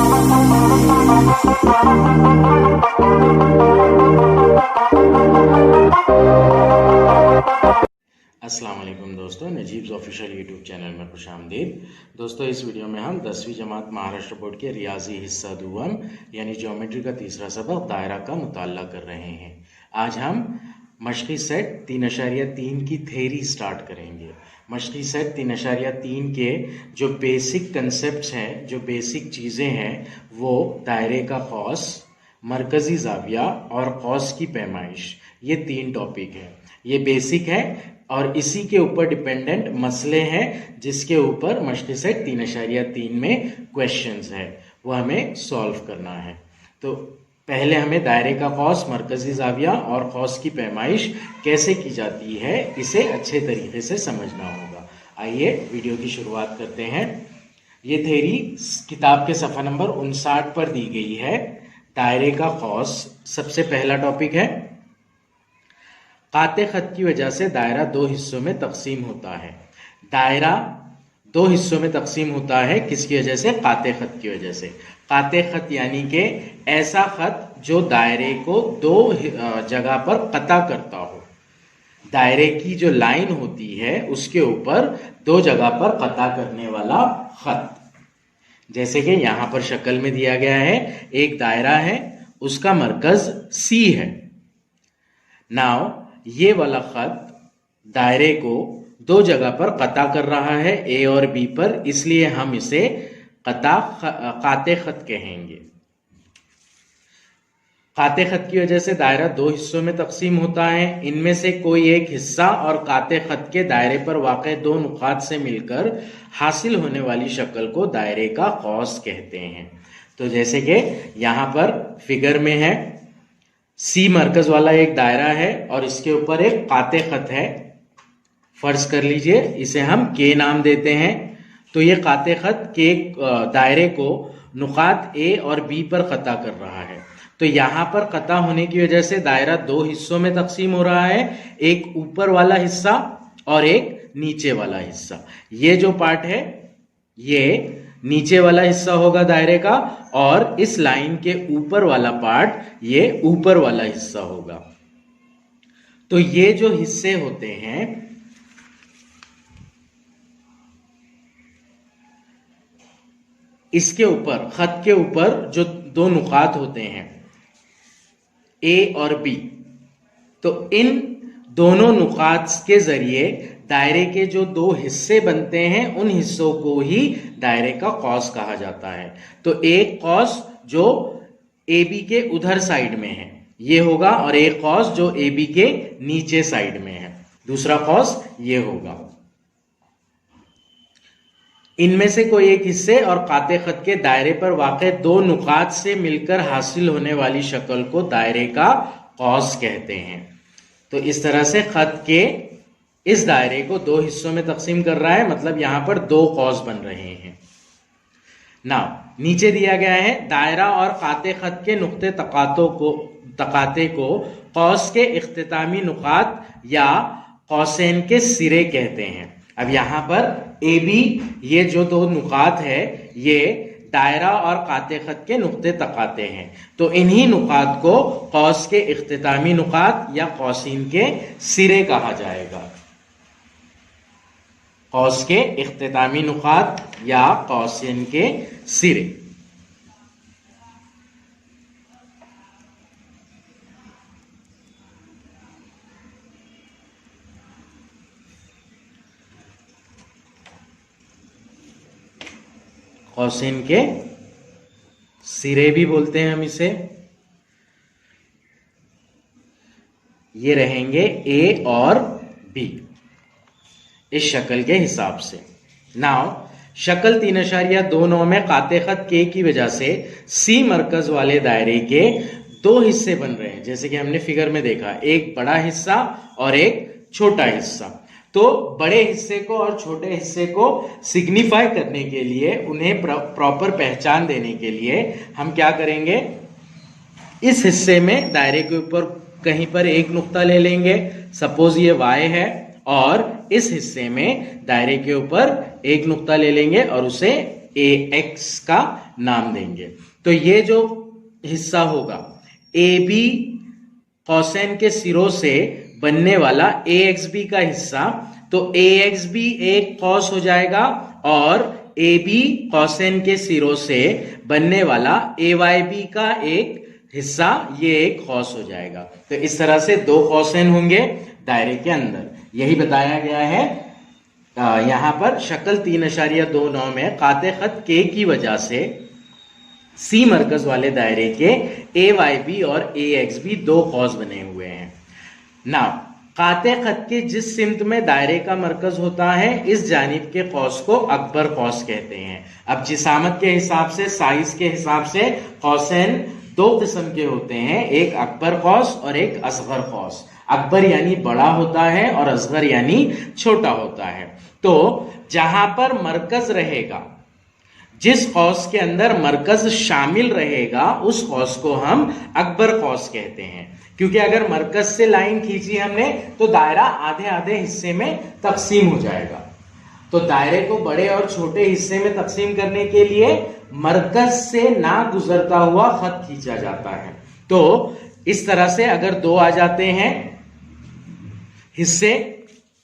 अस्सलाम वालेकुम दोस्तों, नजीब्स ऑफिशियल यूट्यूब चैनल में खुशामदीद। दोस्तों, इस वीडियो में हम 10वीं जमात महाराष्ट्र बोर्ड के रियाजी हिस्सा दुवम यानी ज्योमेट्री का तीसरा सबक दायरा का मुताल्ला कर रहे हैं। आज हम मशक़ी सेट 3.3 की थ्योरी स्टार्ट करेंगे। मशक़ी सेट 3.3 के जो बेसिक कंसेप्ट्स हैं, जो बेसिक चीज़ें हैं, वो दायरे का कौस, मरकज़ी ज़ाविया और कौस की पैमाइश, ये 3 टॉपिक हैं। ये बेसिक है और इसी के ऊपर डिपेंडेंट मसले हैं जिसके ऊपर मशक़ी सेट 3.3 में क्वेश्चंस है, वो हमें सॉल्व करना है। तो पहले हमें दायरे का कौस, मरकज़ी ज़ाविया और कौस की पैमाइश कैसे की जाती है, इसे अच्छे तरीके से समझना होगा। आइए वीडियो की शुरुआत करते हैं। ये थ्योरी किताब के सफ़ा नंबर 59 पर दी गई है। दायरे का कौस सबसे पहला टॉपिक है। काते खत की वजह से दायरा 2 हिस्सों में तकसीम होता है। दायरा 2 हिस्सों में तकसीम होता है किसकी वजह से? काते खत की वजह से। काते खत यानी कि ऐसा खत जो दायरे को 2 जगह पर कता करता हो। दायरे की जो लाइन होती है उसके ऊपर 2 जगह पर कता करने वाला खत, जैसे कि यहां पर शक्ल में दिया गया है। एक दायरा है, उसका मरकज C है। नाउ ये वाला खत दायरे को 2 जगह पर कता कर रहा है, A और B पर, इसलिए हम इसे काते खत कहेंगे। काते खत की वजह से दायरा 2 हिस्सों में तकसीम होता है। इनमें से कोई एक हिस्सा और काते खत के दायरे पर वाक़े 2 नुकात से मिलकर हासिल होने वाली शक्ल को दायरे का कौस कहते हैं। तो जैसे कि यहाँ पर फिगर में है, C मरकज वाला एक दायरा है और इसके ऊपर एक काते खत है। फर्ज कर लीजिए इसे हम K नाम देते हैं। तो ये काते खत के दायरे को नुकात A और B पर कता कर रहा है। तो यहाँ पर कता होने की वजह से दायरा 2 हिस्सों में तकसीम हो रहा है, एक ऊपर वाला हिस्सा और एक नीचे वाला हिस्सा। ये जो पार्ट है ये नीचे वाला हिस्सा होगा दायरे का, और इस लाइन के ऊपर वाला पार्ट ये ऊपर वाला हिस्सा होगा। तो ये जो हिस्से होते हैं, इसके ऊपर, खत के ऊपर जो 2 नुकात होते हैं A और B, तो इन दोनों नुकात के जरिए दायरे के जो 2 हिस्से बनते हैं, उन हिस्सों को ही दायरे का कौस कहा जाता है। तो एक कौस जो AB के उधर साइड में है ये होगा, और एक कौस जो AB के नीचे साइड में है, दूसरा कौस ये होगा। इनमें से कोई एक हिस्से और काते खत के दायरे पर वाक़े 2 नुकात से मिलकर हासिल होने वाली शक्ल को दायरे का कौस कहते हैं। तो इस तरह से खत के इस दायरे को 2 हिस्सों में तकसीम कर रहा है, मतलब यहां पर 2 कौस बन रहे हैं। नाउ नीचे दिया गया है, दायरा और काते खत के नुक्ते तकाते को कौस के इख्तितामी नुकात या कौसैन के सिरे कहते हैं। अब यहां पर AB, ये जो 2 नुकात है, ये दायरा और काते खत के नुक्ते तकाते हैं। तो इन्हीं नुकात को कौस के इख्तितामी नुकात या कौसीन के सिरे कहा जाएगा। कौस के इख्तितामी नुकात या कौसीन के सिरे। कौसैन के सिरे भी बोलते हैं हम इसे। ये रहेंगे A और B इस शक्ल के हिसाब से। नाउ शक्ल 3.29 में काते खत K की वजह से C मरकज वाले दायरे के 2 हिस्से बन रहे हैं, जैसे कि हमने फिगर में देखा, एक बड़ा हिस्सा और एक छोटा हिस्सा। तो बड़े हिस्से को और छोटे हिस्से को सिग्निफाई करने के लिए, उन्हें प्रॉपर पहचान देने के लिए हम क्या करेंगे, इस हिस्से में दायरे के ऊपर कहीं पर एक नुक्ता ले लेंगे, सपोज ये Y है, और इस हिस्से में दायरे के ऊपर एक नुक्ता ले लेंगे और उसे ए एक्स का नाम देंगे। तो ये जो हिस्सा होगा ए बी कोसेन के सिरों से बनने वाला ए एक्स बी का हिस्सा, तो ए एक्स बी एक कॉस हो जाएगा और ए बी कोसेन के सिरों से बनने वाला ए वाई बी का एक हिस्सा ये एक कॉस हो जाएगा। तो इस तरह से दो कोसेन होंगे दायरे के अंदर, यही बताया गया है। यहां पर शक्ल 3.29 में काते खत के की वजह से सी मरकज वाले दायरे के ए वाई बी और ए एक्स बी दो कॉस बने हुए हैं। ना काते खत के जिस सिमत में दायरे का मरकज होता है इस जानिब के कौस को अकबर कौस कहते हैं। अब जिसामत के हिसाब से, साइज के हिसाब से कौसैन दो किस्म के होते हैं, एक अकबर कौस और एक असगर कौस। अकबर यानी बड़ा होता है और असगर यानी छोटा होता है। तो जहां पर मरकज रहेगा, जिस कौस के अंदर मरकज शामिल रहेगा उस कौस को हम अकबर कौस कहते हैं। क्योंकि अगर मरकज से लाइन खींची हमने तो दायरा आधे आधे हिस्से में तकसीम हो जाएगा। तो दायरे को बड़े और छोटे हिस्से में तकसीम करने के लिए मरकज से ना गुजरता हुआ खत खींचा जाता है। तो इस तरह से अगर दो आ जाते हैं हिस्से,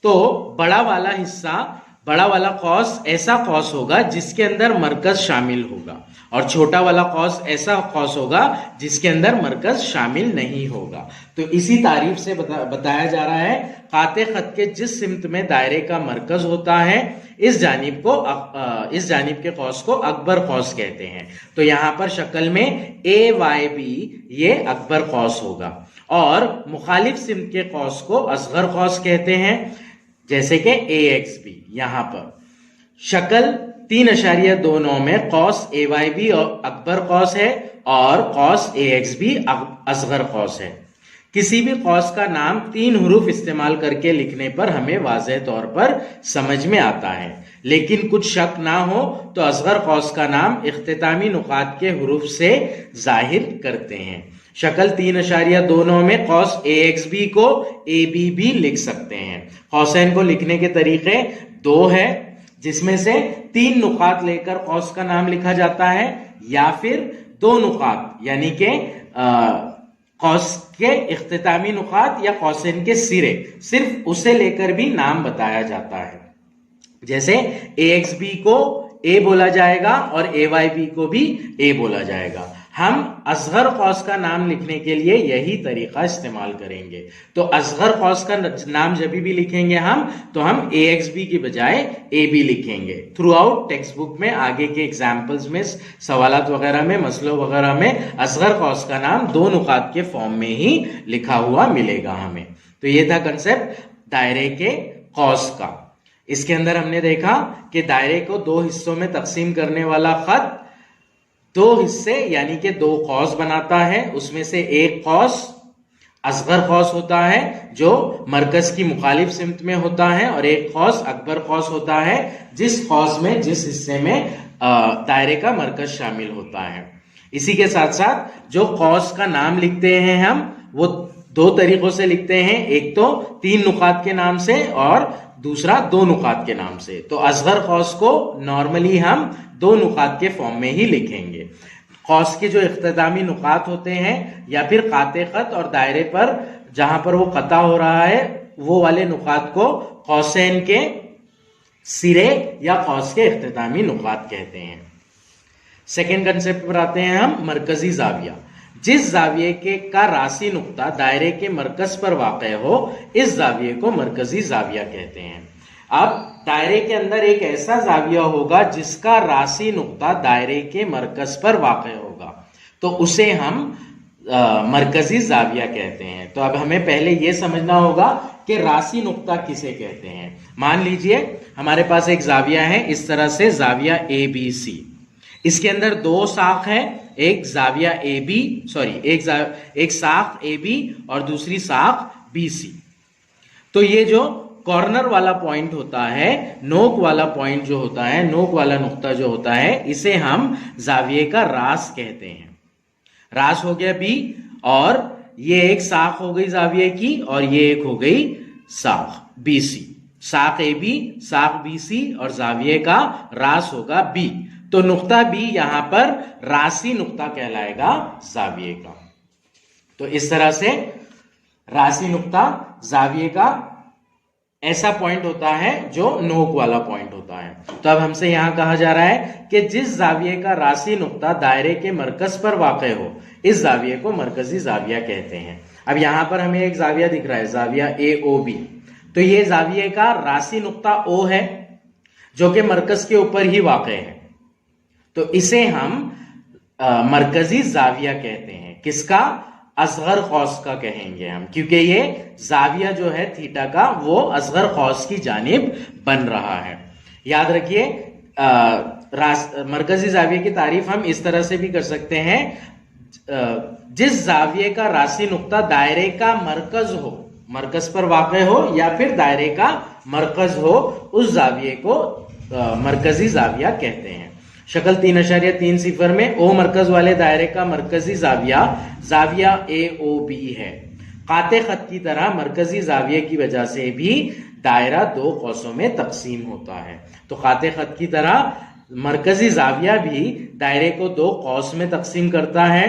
तो बड़ा वाला हिस्सा, बड़ा वाला कौस ऐसा कौस होगा जिसके अंदर मरकज शामिल होगा और छोटा वाला कौस ऐसा कौस होगा जिसके अंदर मरकज शामिल नहीं होगा। तो इसी तारीफ से बताया जा रहा है काते खत के जिस सिमत में दायरे का मरकज होता है इस जानिब के कौस को अकबर कौस कहते हैं। तो यहां पर शक्ल में ए वाई बी ये अकबर कौस होगा और मुखालिफ सिमत के कौस को असगर कौस कहते हैं, जैसे कि ए एक्स बी। यहां पर शक्ल 3.29 में कौस ए वाई बी और अकबर कौस है और कौस ए एक्स बी असगर कौस है। किसी भी कौस का नाम 3 हुरूफ इस्तेमाल करके लिखने पर हमें वाज़ेह तौर पर समझ में आता है, लेकिन कुछ शक ना हो तो असगर कौस का नाम इख्तितामी नुकात के हुरूफ से जाहिर करते हैं। शक्ल 3.29 में कौस ए एक्स बी को ए बी भी लिख सकते हैं। कौसैन को लिखने के तरीके दो है, जिसमें से 3 नुकात लेकर कौस का नाम लिखा जाता है या फिर 2 नुकात यानी के कौस के इख्तितामी नुकात या कौसैन के सिरे सिर्फ उसे लेकर भी नाम बताया जाता है। जैसे ए एक्स बी को ए बोला जाएगा और ए वाई बी को भी ए बोला जाएगा। हम असगर कौस का नाम लिखने के लिए यही तरीका इस्तेमाल करेंगे। तो असगर कौस का नाम जब भी लिखेंगे तो हम ए एक्स बी की बजाय ए बी लिखेंगे। थ्रू आउट टेक्स्ट बुक में आगे के एग्जाम्पल्स में, सवालात वगैरह में, मसलों वगैरह में असगर कौस का नाम 2 नुकात के फॉर्म में ही लिखा हुआ मिलेगा हमें। तो ये था कंसेप्ट दायरे के कौस का। इसके अंदर हमने देखा कि दायरे को 2 हिस्सों में तकसीम करने वाला खत 2 हिस्से यानी कि 2 कौस बनाता है। उसमें से एक कौस असगर कौस होता है जो मरकज की मुखालिफ सिमत में होता है और एक कौस अकबर कौस होता है जिस कौस में, जिस हिस्से में दायरे का मरकज शामिल होता है। इसी के साथ साथ जो कौस का नाम लिखते हैं हम वो 2 तरीकों से लिखते हैं, एक तो 3 नुकात के नाम से और दूसरा 2 नुकात के नाम से। तो असगर कौस को नॉर्मली हम 2 नुकात के फॉर्म में ही लिखेंगे। कौस के जो इख्तितामी नुकात होते हैं या फिर काते खत और दायरे पर जहां पर वो कता हो रहा है वो वाले नुकात को कौसैन के सिरे या कौस के इख्तितामी नुकात कहते हैं। सेकेंड कंसेप्ट पर आते हैं हम, मरकजी जाविया। जिस जाविये के का रासी नुक्ता दायरे के मरकज पर वाक़ हो इस जाविये को मरकजी जाविया कहते हैं। अब दायरे के अंदर एक ऐसा जाविया होगा जिसका रासी नुक्ता दायरे के मरकज पर वाक़ होगा, तो उसे हम मरकजी जाविया कहते हैं। तो अब हमें पहले यह समझना होगा कि रासी नुक्ता किसे कहते हैं। मान लीजिए हमारे पास एक जाविया है, इस तरह से जाविया ए बी सी। इसके अंदर 2 साख है, एक जाविया ए बी एक साख ए बी और दूसरी साख बी सी। तो ये जो कॉर्नर वाला पॉइंट होता है, नोक वाला पॉइंट जो होता है, नोक वाला नुक्ता जो होता है, इसे हम जाविये का रास कहते हैं। रास हो गया बी और ये एक साख हो गई जाविये की और ये एक हो गई साख बी सी। साख ए बी, साख बी सी और जाविये का रास होगा बी। तो नुक्ता बी यहां पर राशि नुक्ता कहलाएगा जाविये का। तो इस तरह से राशि नुक्ता जाविये का ऐसा पॉइंट होता है जो नोक वाला पॉइंट होता है। तो अब हमसे यहां कहा जा रहा है कि जिस जाविये का राशि नुक्ता दायरे के मरकज पर वाक़ हो, इस जाविये को मरकजी जाविया कहते हैं। अब यहां पर हमें एक जाविया दिख रहा है, जाविया AOB। तो ये जाविये का राशि नुक्ता O है जो कि मरकज के ऊपर ही वाक़ है, तो इसे हम मरकजी जाविया कहते हैं। किसका? असगर खौस का कहेंगे हम, क्योंकि ये जाविया जो है थीटा का वो असगर खौस की जानिब बन रहा है। याद रखिए, मरकजी जाविये की तारीफ हम इस तरह से भी कर सकते हैं, जिस जाविये का राशि नुक्ता दायरे का मरकज हो, मरकज पर वाक़ हो या फिर दायरे का मरकज हो, उस जाविये को मरकजी जाविया कहते हैं। शक्ल 3.30 में ओ मरकज वाले दायरे का मरकजी जाविया जाविया AOB है। काते खत की तरह मरकजी जाविये की वजह से भी दायरा दो कौसों में तकसीम होता है। तो काते खत की तरह मरकजी जाविया भी दायरे को दो कौस में तकसीम करता है।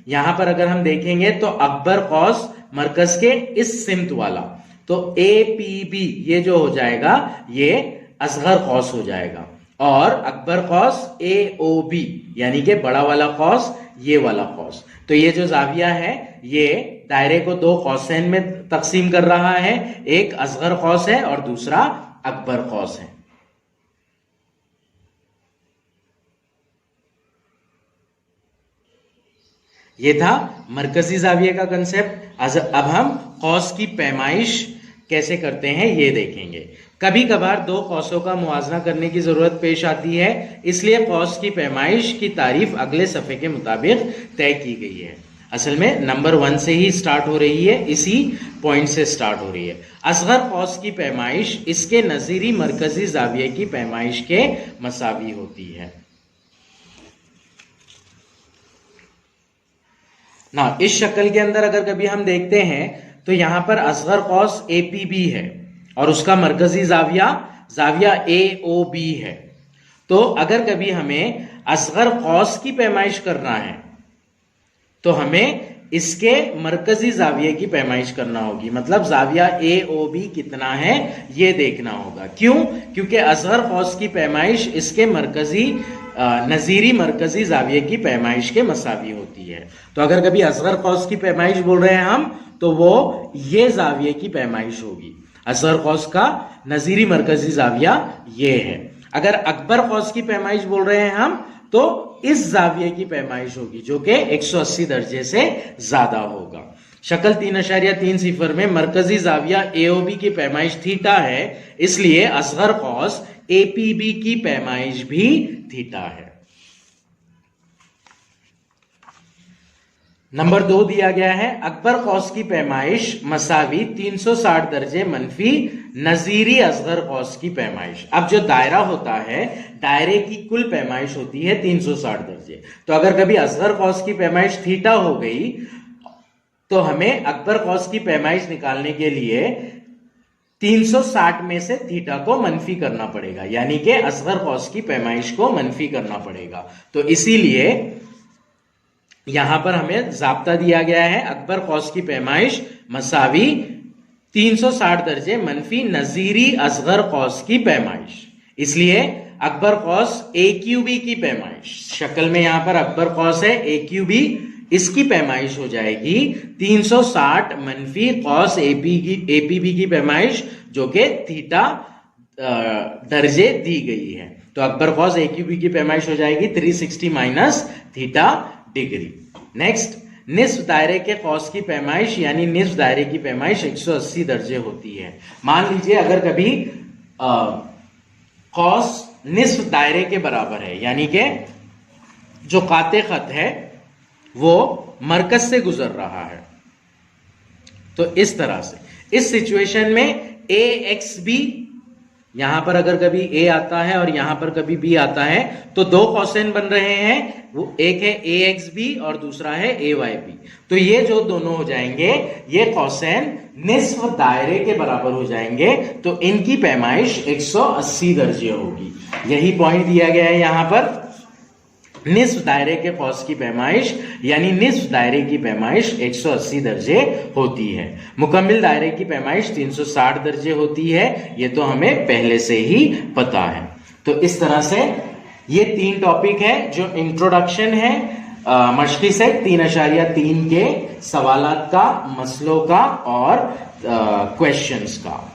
यहां पर अगर हम देखेंगे तो अकबर कौस मरकज के इस सिमत वाला, तो APB ये जो हो जाएगा ये असगर कौस हो जाएगा, और अकबर कौस AOB यानी कि बड़ा वाला कौस, ये वाला कौस। तो ये जो जाविया है ये दायरे को दो कौसैन में तकसीम कर रहा है, एक असगर कौस है और दूसरा अकबर कौस है। ये था मरकजी जाविये का कंसेप्ट। अब हम कौस की पैमाइश कैसे करते हैं ये देखेंगे। कभी कभार दो कौसों का मुआवजा करने की जरूरत पेश आती है, इसलिए कौस की पैमाइश की तारीफ अगले सफ़े के मुताबिक तय की गई है। असल में नंबर 1 से ही स्टार्ट हो रही है, इसी पॉइंट से स्टार्ट हो रही है। असगर कौस की पैमाइश इसके नज़ीरी मरकजी जाविये की पैमाइश के मसावी होती है ना। इस शक्ल के अंदर अगर कभी हम देखते हैं तो यहां पर असगर कौस APB है और उसका मरकजी जाविया जाविया AOB है। तो अगर कभी हमें असगर कौस की पैमाइश करना है तो हमें इसके मरकजी जाविये की पैमाइश करना होगी, मतलब जाविया AOB कितना है ये देखना होगा। क्यों? क्योंकि असगर कौस की पैमाइश इसके मरकजी नजीरी मरकजी जाविये की पैमाइश के मसावी होती है। तो अगर कभी असगर कौस की पैमाइश बोल रहे हैं हम तो वो ये जाविये की पैमाइश होगी। असगर कौस का नजीरी मरकजी जाविया ये है। अगर अकबर कौस की पैमाइश बोल रहे हैं हम तो इस जाविये की पैमाइश होगी जो कि 180 दर्जे से ज्यादा होगा। शक्ल 3.30 में मरकजी जाविया AOB की पैमाइश थीटा है, इसलिए असगर कौस APB की पैमाइश भी थीटा है। नंबर 2 दिया गया है, अकबर कौस की पैमाइश मसावी 360 दर्जे मनफी नजीरी असगर कौस की पैमाइश। अब जो दायरा होता है, दायरे की कुल पैमाइश होती है 360 दर्जे। तो अगर कभी असगर कौस की पैमाइश थीटा हो गई तो हमें अकबर कौस की पैमाइश निकालने के लिए 360 में से थीटा को मनफी करना पड़ेगा, यानी कि असगर कौस की पैमाइश को मनफी करना पड़ेगा। तो इसीलिए यहां पर हमें जाब्ता दिया गया है, अकबर कौस की पैमाइश मसावी 360 दर्जे मनफी नजीरी असगर कौस की पैमाइश। इसलिए अकबर कौस AQB की पैमाइश, शक्ल में यहां पर अकबर कौस है AQB, इसकी पैमाइश हो जाएगी 360 मनफी कौस APB की पैमाइश जो कि थीटा दर्जे दी गई है। तो अकबर कौस AQB की पैमाइश हो जाएगी 360 माइनस थीटा डिग्री। नेक्स्ट, निस्फ दायरे के कौस की पैमाइश यानी निस्फ दायरे की पैमाइश 180 दर्जे होती है। मान लीजिए अगर कभी कौस निस्फ दायरे के बराबर है, यानी कि जो काते खत है वो मरकज से गुजर रहा है, तो इस तरह से इस सिचुएशन में AXB, यहां पर अगर कभी A आता है और यहां पर कभी B आता है तो दो कौसेन बन रहे हैं, वो एक है AXB और दूसरा है AYB। तो ये जो दोनों हो जाएंगे ये कौसेन निस्फ दायरे के बराबर हो जाएंगे, तो इनकी पैमाइश 180 दर्जे होगी। यही पॉइंट दिया गया है यहां पर। निस्फ दायरे के कॉस की पैमाइश यानी निस्फ दायरे की पैमाइश 180 दर्जे होती है। मुकम्मिल दायरे की पैमाइश 360 दर्जे होती है। ये तो हमें पहले से ही पता है। तो इस तरह से ये 3 टॉपिक है जो इंट्रोडक्शन है मशकी सेट 3.3 के सवालात का, मसलों का और क्वेश्चंस का।